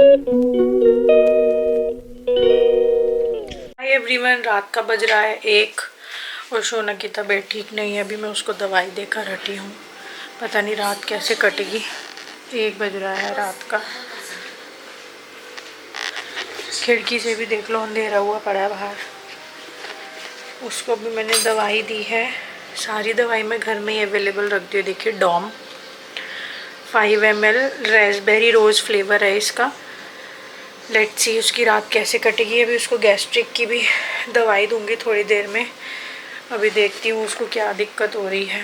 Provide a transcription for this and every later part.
Hi everyone, रात का बज रहा है 1 और शोना की तबीयत ठीक नहीं है। अभी मैं उसको दवाई देकर हटी हूँ। पता नहीं रात कैसे कटेगी। 1 बज रहा है रात का। खिड़की से भी देख लो, अंधेरा हुआ पड़ा है बाहर। उसको भी मैंने दवाई दी है। सारी दवाई मैं घर में ही अवेलेबल रखती हूँ। देखिए, डॉम 5 ml रेसबेरी रोज़ फ्लेवर है इसका। लेट्स सी उसकी रात कैसे कटेगी। अभी उसको गैस्ट्रिक की भी दवाई दूंगी थोड़ी देर में। अभी देखती हूँ उसको क्या दिक्कत हो रही है।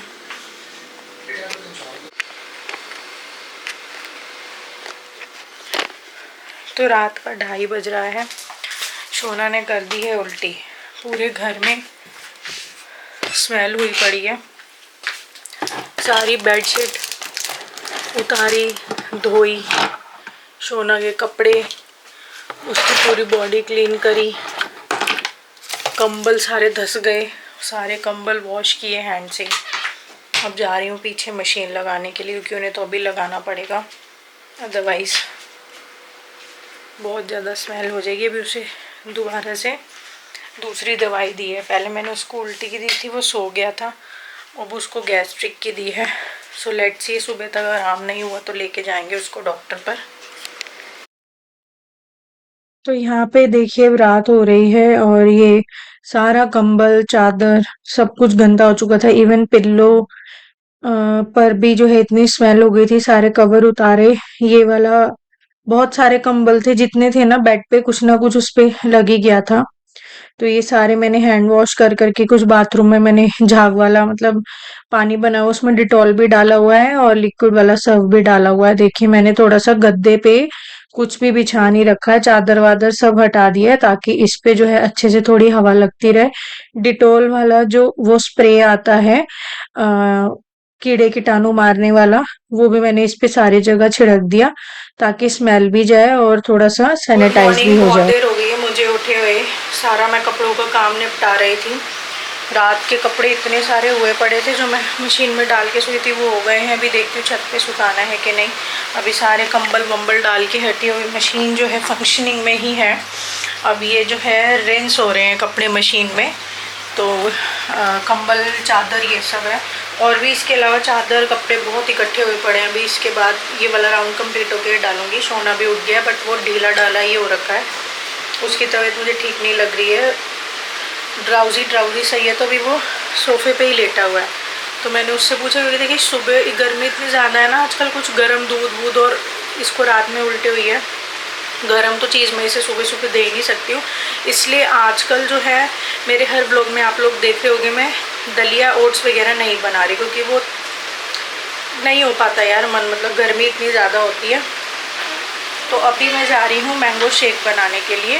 तो रात का 2:30 बज रहा है। शोना ने कर दी है उल्टी। पूरे घर में स्मेल हुई पड़ी है। सारी बेडशीट उतारी, धोई, शोना के कपड़े, उसकी पूरी बॉडी क्लीन करी। कंबल सारे धस गए, सारे कंबल वॉश किए हैंड से। अब जा रही हूँ पीछे मशीन लगाने के लिए, क्योंकि उन्हें तो अभी लगाना पड़ेगा, अदरवाइज़ बहुत ज़्यादा स्मेल हो जाएगी। अभी उसे दोबारा से दूसरी दवाई दी है। पहले मैंने उसको उल्टी की दी थी, वो सो गया था। अब उसको गैस्ट्रिक की दी है। सो लेट्स सी, सुबह तक आराम नहीं हुआ तो लेके जाएंगे उसको डॉक्टर पर। तो यहाँ पे देखिए, अब रात हो रही है और ये सारा कंबल, चादर सब कुछ गंदा हो चुका था। इवन पिल्लो पर भी जो है इतनी स्मेल हो गई थी। सारे कवर उतारे। ये वाला बहुत सारे कंबल थे, जितने थे ना बेड पे कुछ ना कुछ उस पे लग ही गया था। तो ये सारे मैंने हैंड वॉश कर करके, कुछ बाथरूम में मैंने झाग वाला मतलब पानी बना हुआ, उसमें डिटॉल भी डाला हुआ है और लिक्विड वाला सर्फ भी डाला हुआ है। देखिए, मैंने थोड़ा सा गद्दे पे कुछ भी बिछा नहीं रखा है, चादर वादर सब हटा दिया है, ताकि इस पे जो है अच्छे से थोड़ी हवा लगती रहे। डिटॉल वाला जो वो स्प्रे आता है, कीड़े कीटाणु मारने वाला, वो भी मैंने इस पे सारी जगह छिड़क दिया, ताकि स्मेल भी जाए और थोड़ा सा गुड सैनिटाइज भी मॉर्निंग। हो बहुत जाए। देर हो गई है मुझे उठे हुए। सारा मैं कपड़ों का काम निपटा रही थी। रात के कपड़े इतने सारे हुए पड़े थे जो मैं मशीन में डाल के सोई थी, वो हो गए हैं। अभी देखती हूँ छत पे सुखाना है कि नहीं। अभी सारे कंबल वंबल डाल के हटी हुई। मशीन जो है फंक्शनिंग में ही है। अब ये जो है रिंस हो रहे हैं कपड़े मशीन में, तो कंबल चादर ये सब है। और भी इसके अलावा चादर कपड़े बहुत इकट्ठे हुए पड़े हैं। अभी इसके बाद ये वाला राउंड कंप्लीट होकर डालूंगी। सोना भी उठ गया, बट वो ढीला डाला ही हो रखा है। उसकी तबीयत मुझे ठीक नहीं लग रही है, ड्राउजी ड्राउजी सही है, तो अभी वो सोफे पे ही लेटा हुआ है। तो मैंने उससे पूछा, क्योंकि देखिए सुबह गर्मी इतनी ज़्यादा है ना आजकल, कुछ गर्म दूध वूध, और इसको रात में उल्टी हुई है। गरम तो चीज़ मैं इसे सुबह सुबह दे ही नहीं सकती हूँ। इसलिए आजकल जो है मेरे हर ब्लॉग में आप लोग देख रहे होंगे, मैं दलिया ओट्स वगैरह नहीं बना रही, क्योंकि वो नहीं हो पाता यार मन, मतलब गर्मी इतनी ज़्यादा होती है। तो अभी मैं जा रही हूँ मैंगो शेक बनाने के लिए,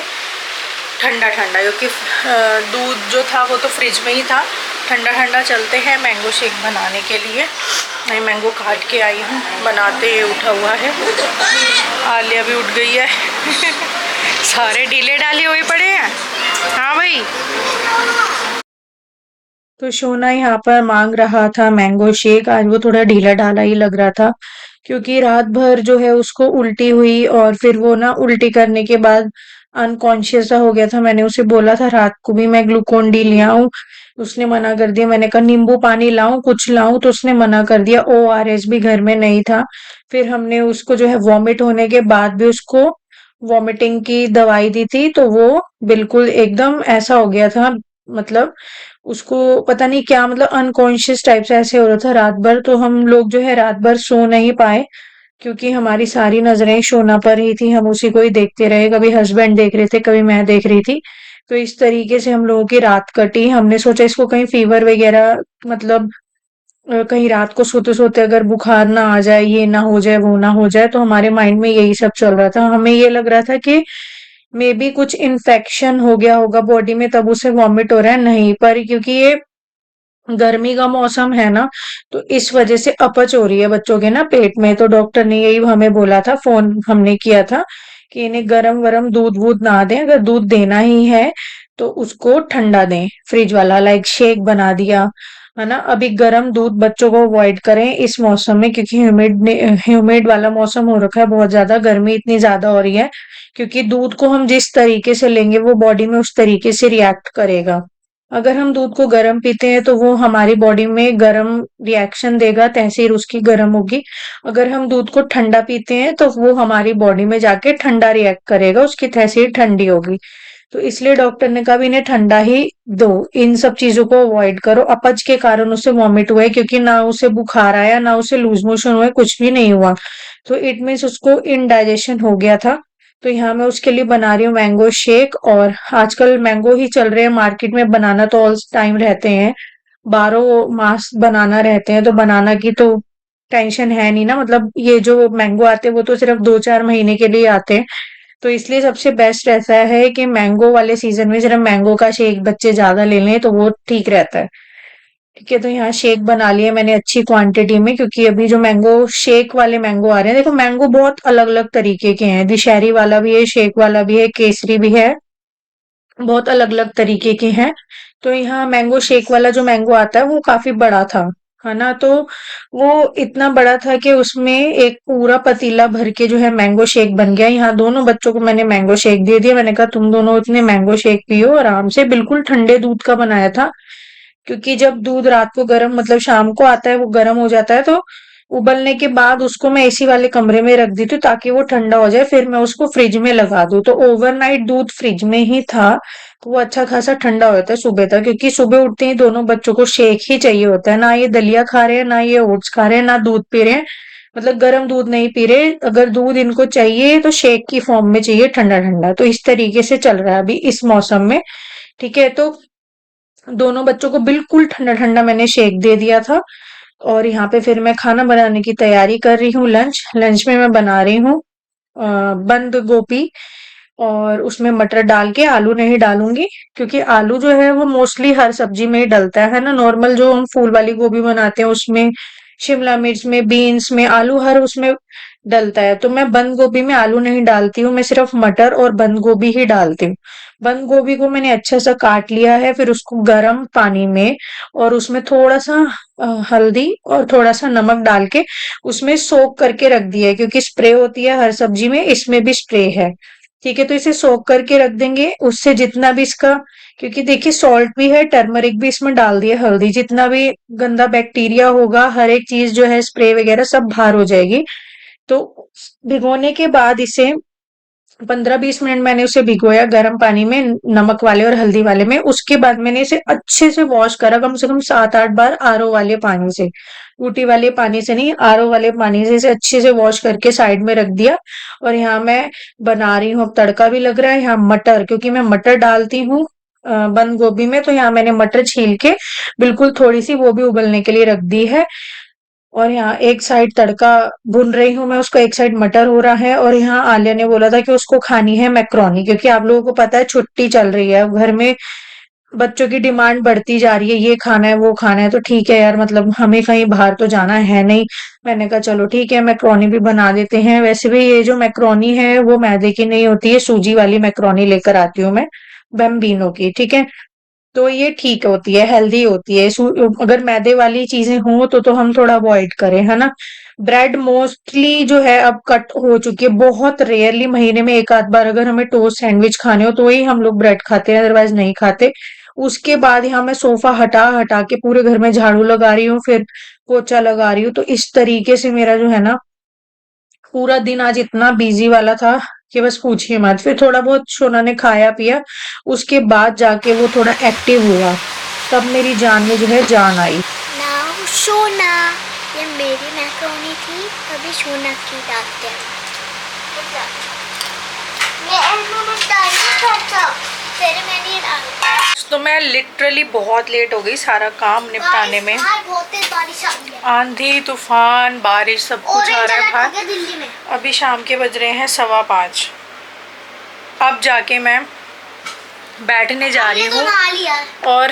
ठंडा ठंडा, क्योंकि दूध जो था वो तो फ्रिज में ही था। ठंडा ठंडा चलते हैं मैंगो शेक बनाने के लिए। मैं मैंगो काट के आई हूँ, बनाते उठा हुआ है। आलिया भी उठ गई है। सारे ढीले डाले हुए पड़े हैं। हाँ भाई। तो शोना यहाँ पर मांग रहा था मैंगो शेक। आज वो थोड़ा ढीला ढाला ही लग रहा था, क्योंकि रात भर जो है उसको उल्टी हुई और फिर वो ना उल्टी करने के बाद अनकॉन्शियस सा हो गया था। मैंने उसे बोला था रात को भी मैं ग्लूकोन डी ले आऊं, उसने मना कर दिया। मैंने कहा नींबू पानी लाऊं, कुछ लाऊं, तो उसने मना कर दिया। ओआरएस भी घर में नहीं था। फिर हमने उसको जो है वॉमिट होने के बाद भी उसको वॉमिटिंग की दवाई दी थी, तो वो बिल्कुल एकदम ऐसा हो गया था, मतलब उसको पता नहीं क्या, मतलब अनकॉन्शियस टाइप से ऐसे हो रहा था रात भर। तो हम लोग जो है रात भर सो नहीं पाए, क्योंकि हमारी सारी नजरें शोना पर ही थी। हम उसी को ही देखते रहे, कभी हस्बैंड देख रहे थे, कभी मैं देख रही थी। तो इस तरीके से हम लोगों की रात कटी। हमने सोचा इसको कहीं फीवर वगैरह, मतलब कहीं रात को सोते सोते अगर बुखार ना आ जाए, ये ना हो जाए, वो ना हो जाए। तो हमारे माइंड में यही सब चल रहा था। हमें ये लग रहा था कि मे बी कुछ इन्फेक्शन हो गया होगा बॉडी में, तब उसे वॉमिट हो रहा है। नहीं, पर क्योंकि ये गर्मी का मौसम है ना, तो इस वजह से अपच हो रही है बच्चों के ना पेट में। तो डॉक्टर ने यही हमें बोला था, फोन हमने किया था कि इन्हें गरम वरम दूध वूध ना दें। अगर दूध देना ही है तो उसको ठंडा दें, फ्रिज वाला, लाइक शेक बना दिया, है ना। अभी गर्म दूध बच्चों को अवॉइड करें इस मौसम में, क्योंकि ह्यूमिड वाला मौसम हो रखा है, बहुत ज्यादा गर्मी इतनी ज्यादा हो रही है। क्योंकि दूध को हम जिस तरीके से लेंगे वो बॉडी में उस तरीके से रिएक्ट करेगा। अगर हम दूध को गर्म पीते हैं तो वो हमारी बॉडी में गर्म रिएक्शन देगा, तहसीर उसकी गर्म होगी। अगर हम दूध को ठंडा पीते हैं तो वो हमारी बॉडी में जाके ठंडा रिएक्ट करेगा, उसकी तहसीर ठंडी होगी। तो इसलिए डॉक्टर ने कहा भी इन्हें ठंडा ही दो, इन सब चीजों को अवॉइड करो। अपच के कारण उसे वॉमिट हुए, क्योंकि ना उसे बुखार आया ना उसे लूज मोशन हुए, कुछ भी नहीं हुआ। तो इट मीन्स उसको इनडाइजेशन हो गया था। तो यहाँ मैं उसके लिए बना रही हूँ मैंगो शेक। और आजकल मैंगो ही चल रहे हैं मार्केट में, बनाना तो ऑल टाइम रहते हैं, 12 मास बनाना रहते हैं, तो बनाना की तो टेंशन है नहीं ना। मतलब ये जो मैंगो आते हैं वो तो सिर्फ 2-4 महीने के लिए आते हैं। तो इसलिए सबसे बेस्ट रहता है कि मैंगो वाले सीजन में सिर्फ मैंगो का शेक बच्चे ज्यादा ले लें तो वो ठीक रहता है। ठीक है, तो यहाँ शेक बना लिया मैंने अच्छी क्वांटिटी में, क्योंकि अभी जो मैंगो शेक वाले मैंगो आ रहे हैं, देखो मैंगो बहुत अलग अलग तरीके के हैं, दशहरी वाला भी है, शेक वाला भी है, केसरी भी है, बहुत अलग अलग तरीके के हैं। तो यहाँ मैंगो शेक वाला जो मैंगो आता है वो काफी बड़ा था, है ना। तो वो इतना बड़ा था कि उसमें एक पूरा पतीला भर के जो है मैंगो शेक बन गया। यहाँ दोनों बच्चों को मैंने मैंगो शेक दे दिया। मैंने कहा तुम दोनों इतने मैंगो शेक पियो आराम से, बिल्कुल ठंडे दूध का बनाया था। क्योंकि जब दूध रात को गर्म, मतलब शाम को आता है, वो गर्म हो जाता है, तो उबलने के बाद उसको मैं एसी वाले कमरे में रख दी थी ताकि वो ठंडा हो जाए, फिर मैं उसको फ्रिज में लगा दूं। तो ओवरनाइट दूध फ्रिज में ही था, तो वो अच्छा खासा ठंडा हो जाता है सुबह तक। क्योंकि सुबह उठते ही दोनों बच्चों को शेक ही चाहिए होता है, ना ये दलिया खा रहे हैं, ना ये ओट्स खा रहे हैं, ना दूध पी रहे हैं, मतलब गर्म दूध नहीं पी रहे। अगर दूध इनको चाहिए तो शेक की फॉर्म में चाहिए, ठंडा ठंडा। तो इस तरीके से चल रहा है अभी इस मौसम में। ठीक है, तो दोनों बच्चों को बिल्कुल ठंडा ठंडा मैंने शेक दे दिया था। और यहाँ पे फिर मैं खाना बनाने की तैयारी कर रही हूँ। लंच लंच में मैं बना रही हूँ बंद गोभी, और उसमें मटर डाल के, आलू नहीं डालूंगी, क्योंकि आलू जो है वो मोस्टली हर सब्जी में ही डलता है ना। नॉर्मल जो हम फूल वाली गोभी बनाते हैं उसमें, शिमला मिर्च में, बीन्स में, आलू हर उसमें डलता है। तो मैं बंद गोभी में आलू नहीं डालती हूँ, मैं सिर्फ मटर और बंद गोभी ही डालती हूँ। बंद गोभी को मैंने अच्छा सा काट लिया है, फिर उसको गर्म पानी में और उसमें थोड़ा सा हल्दी और थोड़ा सा नमक डाल के उसमें सोक करके रख दिया है, क्योंकि स्प्रे होती है हर सब्जी में, इसमें भी स्प्रे है। ठीक है, तो इसे सोक करके रख देंगे। उससे जितना भी इसका, क्योंकि देखिए सॉल्ट भी है, टर्मरिक भी इसमें डाल दिया, हल्दी, जितना भी गंदा बैक्टीरिया होगा हर एक चीज जो है स्प्रे वगैरह सब बाहर हो जाएगी। तो भिगोने के बाद इसे 15-20 मिनट मैंने उसे भिगोया गर्म पानी में, नमक वाले और हल्दी वाले में। उसके बाद मैंने इसे अच्छे से वॉश करा, कम से कम 7-8 बार, आरओ वाले पानी से, टूटी वाले पानी से नहीं, आरओ वाले पानी से इसे अच्छे से वॉश करके साइड में रख दिया। और यहाँ मैं बना रही हूँ, अब तड़का भी लग रहा है। यहाँ मटर, क्योंकि मैं मटर डालती हूँ बंद गोभी में, तो यहाँ मैंने मटर छील के बिल्कुल थोड़ी सी वो भी उबलने के लिए रख दी है। और यहाँ एक साइड तड़का भून रही हूँ मैं उसको, एक साइड मटर हो रहा है। और यहाँ आलिया ने बोला था कि उसको खानी है मैक्रोनी, क्योंकि आप लोगों को पता है छुट्टी चल रही है, अब घर में बच्चों की डिमांड बढ़ती जा रही है, ये खाना है वो खाना है। तो ठीक है यार, मतलब हमें कहीं बाहर तो जाना है नहीं। मैंने कहा चलो ठीक है, मैक्रोनी भी बना देते हैं। वैसे भी ये जो मैक्रोनी है वो मैदे की नहीं होती है, सूजी वाली मैक्रोनी लेकर आती हूँ मैं, बम्बिनो की। ठीक है, तो ये ठीक होती है, हेल्दी होती है। अगर मैदे वाली चीजें हों तो हम थोड़ा अवॉइड करें, है ना। ब्रेड मोस्टली जो है अब कट हो चुकी है, बहुत रेयरली महीने में एक आध बार अगर हमें टोस्ट सैंडविच खाने हो तो ही हम लोग ब्रेड खाते हैं, अदरवाइज नहीं खाते। उसके बाद यहाँ मैं सोफा हटा हटा के पूरे घर में झाड़ू लगा रही हूँ, फिर पोछा लगा रही हूँ। तो इस तरीके से मेरा जो है ना पूरा दिन आज इतना बिजी वाला था कि बस पूछिए मत। फिर थोड़ा बहुत शोना ने खाया पिया, उसके बाद जाके वो थोड़ा एक्टिव हुआ, तब मेरी जान में जो है जान आई। नाउ सोना, ये मेरी मैक्रोनी थी, अभी सोना की डालते हैं। मैंने डाली था, फिर मैंने ये डाला। तो मैं लिटरली बहुत लेट हो गई सारा काम निपटाने में। बहुत तेज बारिश आ रही है, आंधी तूफान बारिश सब कुछ आ रहा है हो गया बाहर। दिल्ली में। अभी शाम के बज रहे हैं 5:15। अब जाके मैं बैठने जा रही हमने तो हूँ। नहा लिया। और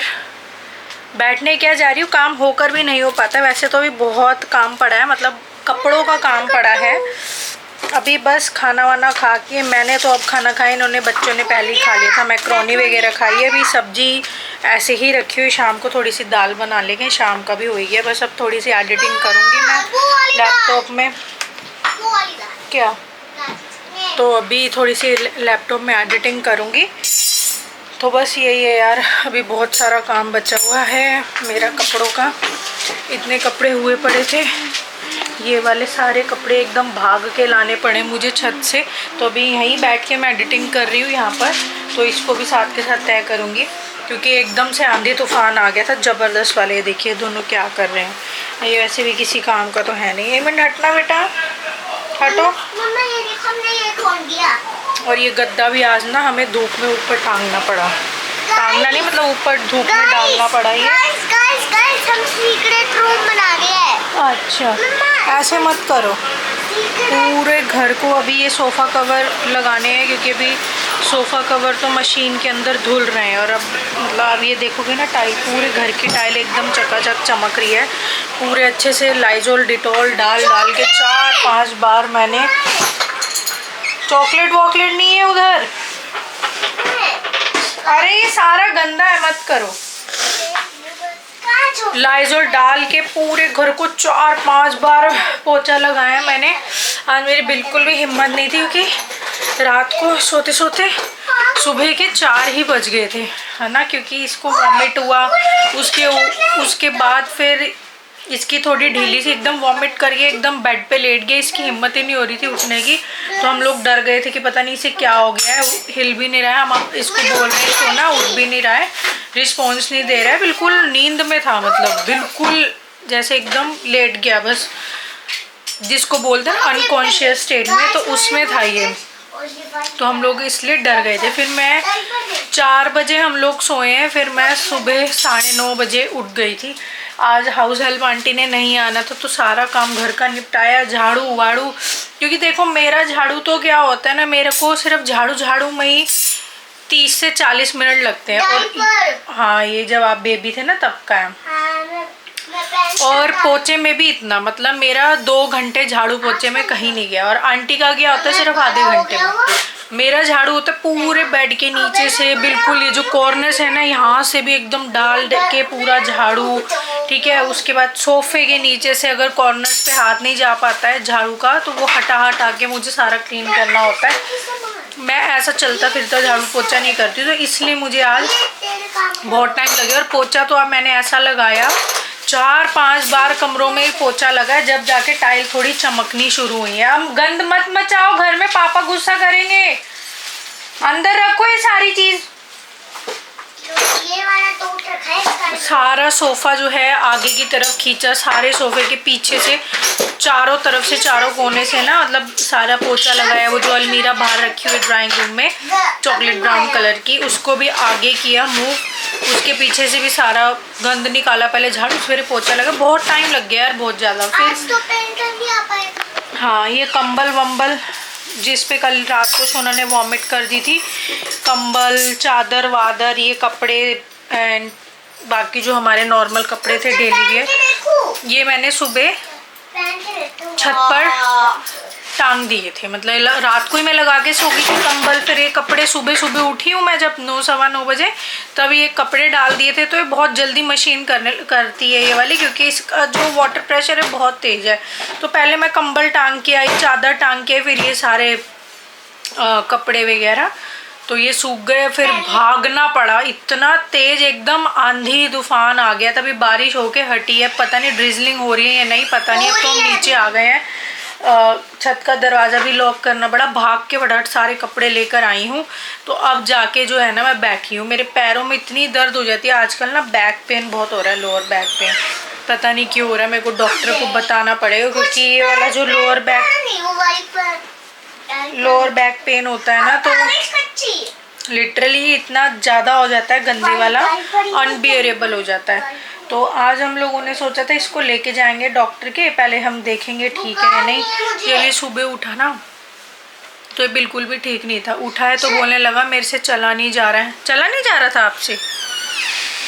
बैठने क्या जा रही हूँ, काम होकर भी नहीं हो पाता। वैसे तो अभी बहुत काम पड़ा है, मतलब कपड़ों का काम पड़ा है। अभी बस खाना वाना खा के, मैंने तो अब खाना खाया, इन्होंने बच्चों ने पहले ही खा लिया था, मैक्रोनी वगैरह खाई है। अभी सब्जी ऐसे ही रखी हुई, शाम को थोड़ी सी दाल बना लेंगे, शाम का भी हो ही गया। बस अब थोड़ी सी एडिटिंग करूँगी मैं लैपटॉप में। वो वाली दाल। क्या? दाल। तो अभी थोड़ी सी लैपटॉप में एडिटिंग करूँगी। तो बस यही है यार, अभी बहुत सारा काम बचा हुआ है मेरा कपड़ों का। इतने कपड़े हुए पड़े थे, ये वाले सारे कपड़े एकदम भाग के लाने पड़े मुझे छत से। तो अभी यहीं बैठ के मैं एडिटिंग कर रही हूँ यहाँ पर, तो इसको भी साथ के साथ तय करूँगी, क्योंकि एकदम से आंधी तूफान आ गया था ज़बरदस्त वाले। देखिए दोनों क्या कर रहे हैं, ये वैसे भी किसी काम का तो है नहीं। 1 मिनट हटना बेटा, हटो। मम्मा ये देखो, हमने ये खोल दिया। और ये गद्दा भी आज ना हमें धूप में ऊपर टांगना पड़ा, टांगना नहीं मतलब ऊपर धूप में डालना पड़ा ये। गाइस गाइस गाइस, हम सीक्रेट रूम बना रहे हैं। अच्छा, ऐसे मत करो। पूरे घर को अभी ये सोफ़ा कवर लगाने हैं, क्योंकि अभी सोफ़ा कवर तो मशीन के अंदर धुल रहे हैं। और अब मतलब अब ये देखोगे ना, टाइल, पूरे घर की टाइल एकदम चकाचक चमक रही है। पूरे अच्छे से लाइजोल डिटॉल डाल के 4-5 बार मैंने। चॉकलेट वॉकलेट नहीं है उधर, अरे ये सारा गंदा है, मत करो। लाइजोल डाल के पूरे घर को 4-5 बार पोछा लगाया मैंने। आज मेरी बिल्कुल भी हिम्मत नहीं थी, क्योंकि रात को सोते सोते सुबह के 4 ही बज गए थे, है ना, क्योंकि इसको वॉमिट हुआ। उसके बाद फिर इसकी थोड़ी ढीली सी एकदम वॉमिट करके एकदम बेड पे लेट गई। इसकी हिम्मत ही नहीं हो रही थी उठने की, तो हम लोग डर गए थे कि पता नहीं इसे क्या हो गया है, हिल भी नहीं रहा है। हम इसको बोल रहे हैं सोना, उठ भी नहीं रहा है, रिस्पॉन्स नहीं दे रहा है, बिल्कुल नींद में था, मतलब बिल्कुल जैसे एकदम लेट गया, बस जिसको बोलते हैं अनकॉन्शियस स्टेट में, तो उसमें था ये। तो हम लोग इसलिए डर गए थे। फिर मैं 4 बजे हम लोग सोए हैं, फिर मैं सुबह 9:30 बजे उठ गई थी। आज हाउस हेल्प आंटी ने नहीं आना था, तो सारा काम घर का निपटाया, झाड़ू वाड़ू। क्योंकि देखो मेरा झाड़ू तो क्या होता है ना, मेरे को सिर्फ झाड़ू में ही 30 से 40 मिनट लगते हैं। और हाँ, ये जब आप बेबी थे ना तब का है। और पोछे में भी इतना, मतलब मेरा 2 घंटे झाड़ू पोछे में कहीं नहीं गया। और आंटी का क्या होता है सिर्फ आधे घंटे में। मेरा झाड़ू होता है पूरे बेड के नीचे से, बिल्कुल ये जो कॉर्नर्स है ना, यहाँ से भी एकदम डाल के पूरा झाड़ू, ठीक है। उसके बाद सोफे के नीचे से अगर कॉर्नर्स पे हाथ नहीं जा पाता है झाड़ू का, तो वो हटा के मुझे सारा क्लीन करना होता है। मैं ऐसा चलता फिरता झाड़ू पोछा नहीं करती, तो इसलिए मुझे आज बहुत टाइम लगे। और पोछा तो अब मैंने ऐसा लगाया, 4-5 बार कमरों में ही पोछा लगा, जब जाके टाइल थोड़ी चमकनी शुरू हुई है। अब गंद मत मचाओ घर में, पापा गुस्सा करेंगे। अंदर रखो ये सारी चीज। ये वाला तो उठ रखा है। सारा सोफा जो है आगे की तरफ खींचा, सारे सोफे के पीछे से चारों तरफ से, चारों कोने से ना, मतलब सारा पोछा लगाया। वो जो अलमीरा बाहर रखी हुई ड्राइंग रूम में चॉकलेट ब्राउन कलर की, उसको भी आगे किया मूव। उसके पीछे से भी सारा गंद निकाला, पहले झाड़ू फिर पोछा लगा। बहुत टाइम लग गया यार, बहुत ज़्यादा। आज तो पेंटर नहीं आ पाएगा। हाँ, ये कंबल वंबल जिस पे कल रात को सोना ने वॉमिट कर दी थी, कंबल, चादर वादर, ये कपड़े एंड बाकी जो हमारे नॉर्मल कपड़े थे डेली वियर, ये मैंने सुबह छत पर टांग दिए थे। मतलब रात को ही मैं लगा के सो गई थी कंबल। फिर ये कपड़े सुबह उठी हूँ मैं जब 9-9:15 बजे, तब ये कपड़े डाल दिए थे। तो ये बहुत जल्दी मशीन करती है ये वाली, क्योंकि इसका जो वाटर प्रेशर है बहुत तेज़ है। तो पहले मैं कंबल टांग के आई, चादर टांग के, फिर ये सारे कपड़े वगैरह, तो ये सूख गए। फिर भागना पड़ा, इतना तेज एकदम आंधी तूफान आ गया। तभी बारिश होके हटी है, पता नहीं ड्रिजलिंग हो रही है या नहीं, पता नहीं। अब तो हम नीचे आ गए हैं, छत का दरवाज़ा भी लॉक करना पड़ा। भाग के फटाफट सारे कपड़े लेकर आई हूँ। तो अब जाके जो है ना मैं बैठी हूँ। मेरे पैरों में इतनी दर्द हो जाती है आजकल ना, बैक पेन बहुत हो रहा है, लोअर बैक पेन, पता नहीं क्यों हो रहा है। मेरे को डॉक्टर को बताना पड़ेगा, क्योंकि ये वाला जो लोअर बैक पेन होता है ना, तो लिटरली इतना ज़्यादा हो जाता है, गंदे वाला अनबियरेबल हो जाता है। तो आज हम लोगों ने सोचा था इसको लेके जाएंगे डॉक्टर के, पहले हम देखेंगे ठीक है या नहीं। ये सुबह उठा ना, तो ये बिल्कुल भी ठीक नहीं था। उठा है तो बोलने लगा मेरे से चला नहीं जा रहा है। चला नहीं जा रहा था आपसे?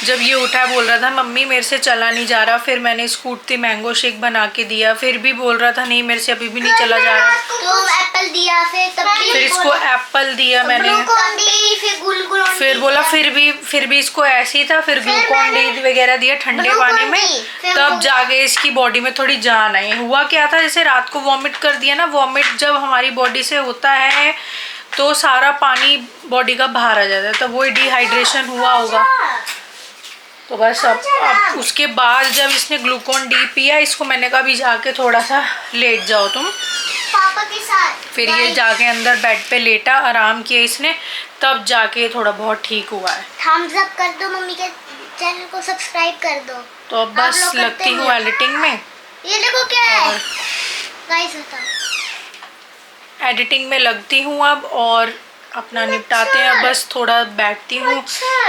जब ये उठा बोल रहा था मम्मी मेरे से चला नहीं जा रहा। फिर मैंने इसको उठते मैंगो शेक बना के दिया, फिर भी बोल रहा था नहीं मेरे से अभी भी नहीं चला जा रहा। तो एप्पल दिया, फिर इसको एप्पल दिया मैंने, ग्लूकोन डी, फिर गुलगुल, फिर बोला फिर भी इसको ऐसे ही था, फिर ग्लूकोन डी वगैरह दिया ठंडे पानी में, तब जाके इसकी बॉडी में थोड़ी जान आई। हुआ क्या था, जैसे रात को वॉमिट कर दिया ना, वॉमिट जब हमारी बॉडी से होता है तो सारा पानी बॉडी का बाहर आ जाता है, तब वही डिहाइड्रेशन हुआ होगा। तो बस अब उसके बाद जब इसने ग्लूकोन डी पिया, इसको मैंने कहा भी जाके थोड़ा सा लेट जाओ तुम, पापा के साथ। फिर ये जाके अंदर बेड पे लेटा, आराम किया इसने, तब जाके थोड़ा बहुत ठीक हुआ है। थम्स अप कर दो, मम्मी के चैनल को सब्सक्राइब कर दो। तो अब बस लगती हूँ एडिटिंग में। ये देखो क्या है गाइस, बताओ। एडिटिंग में लगती हूँ अब, और अपना निपटाते हैं। बस थोड़ा बैठती हूँ,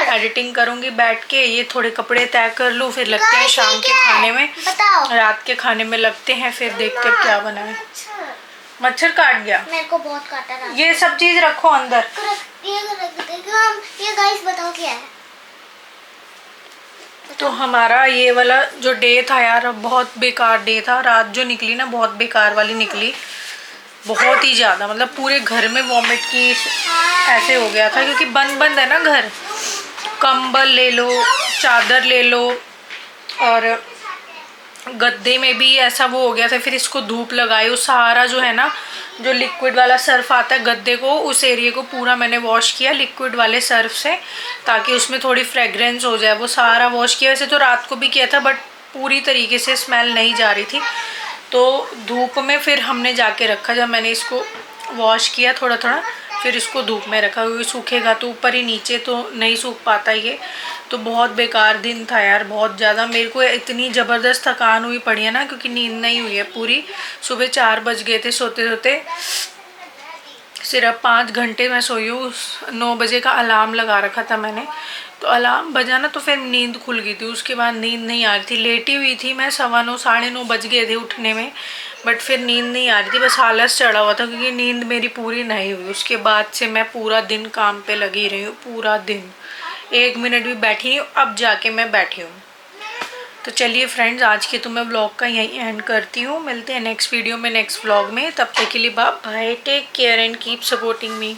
एडिटिंग करूँगी बैठ के, ये थोड़े कपड़े तय कर लूँ, फिर लगते हैं शाम के खाने में, बताओ। रात के खाने में लगते हैं, फिर देखते हैं क्या बना है। मच्छर काट गया, मेरे को बहुत काटा रहा। ये सब चीज रखो अंदर। ये गाइस बताओ क्या है। तो हमारा ये वाला जो डे था यार, बहुत बेकार डे था। रात जो निकली ना, बहुत बेकार वाली निकली, बहुत ही ज़्यादा, मतलब पूरे घर में वॉमिट की ऐसे हो गया था, क्योंकि बंद बंद है ना घर। कंबल ले लो, चादर ले लो, और गद्दे में भी ऐसा वो हो गया था। फिर इसको धूप लगाई, उस सारा जो है ना, जो लिक्विड वाला सर्फ आता है गद्दे को, उस एरिया को पूरा मैंने वॉश किया लिक्विड वाले सर्फ से, ताकि उसमें थोड़ी फ्रेगरेंस हो जाए। वो सारा वॉश किया, वैसे तो रात को भी किया था, बट पूरी तरीके से स्मेल नहीं जा रही थी। तो धूप में फिर हमने जाके रखा, जब मैंने इसको वॉश किया थोड़ा थोड़ा, फिर इसको धूप में रखा, क्योंकि सूखेगा तो ऊपर ही, नीचे तो नहीं सूख पाता ये। तो बहुत बेकार दिन था यार, बहुत ज़्यादा। मेरे को इतनी ज़बरदस्त थकान हुई पड़ी है ना, क्योंकि नींद नहीं हुई है पूरी। सुबह 4 बज गए थे सोते सोते, सिर्फ 5 घंटे मैं सोई हूँ। 9 बजे का अलार्म लगा रखा था मैंने, तो अलार्म बजा ना, तो फिर नींद खुल गई थी। उसके बाद नींद नहीं आ रही थी, लेटी हुई थी मैं, 9:15 9:30 बज गए थे उठने में, बट फिर नींद नहीं आ रही थी, बस आलस चढ़ा हुआ था, क्योंकि नींद मेरी पूरी नहीं हुई। उसके बाद से मैं पूरा दिन काम पे लगी रही हूँ, पूरा दिन 1 मिनट भी बैठी नहीं हूँ। अब जाके मैं बैठी हूँ। तो चलिए फ्रेंड्स, आज के तो मैं व्लॉग का यहीं एंड करती हूँ। मिलते हैं नेक्स्ट वीडियो में, नेक्स्ट व्लॉग में। तब तक के लिए bye, take care and keep supporting me.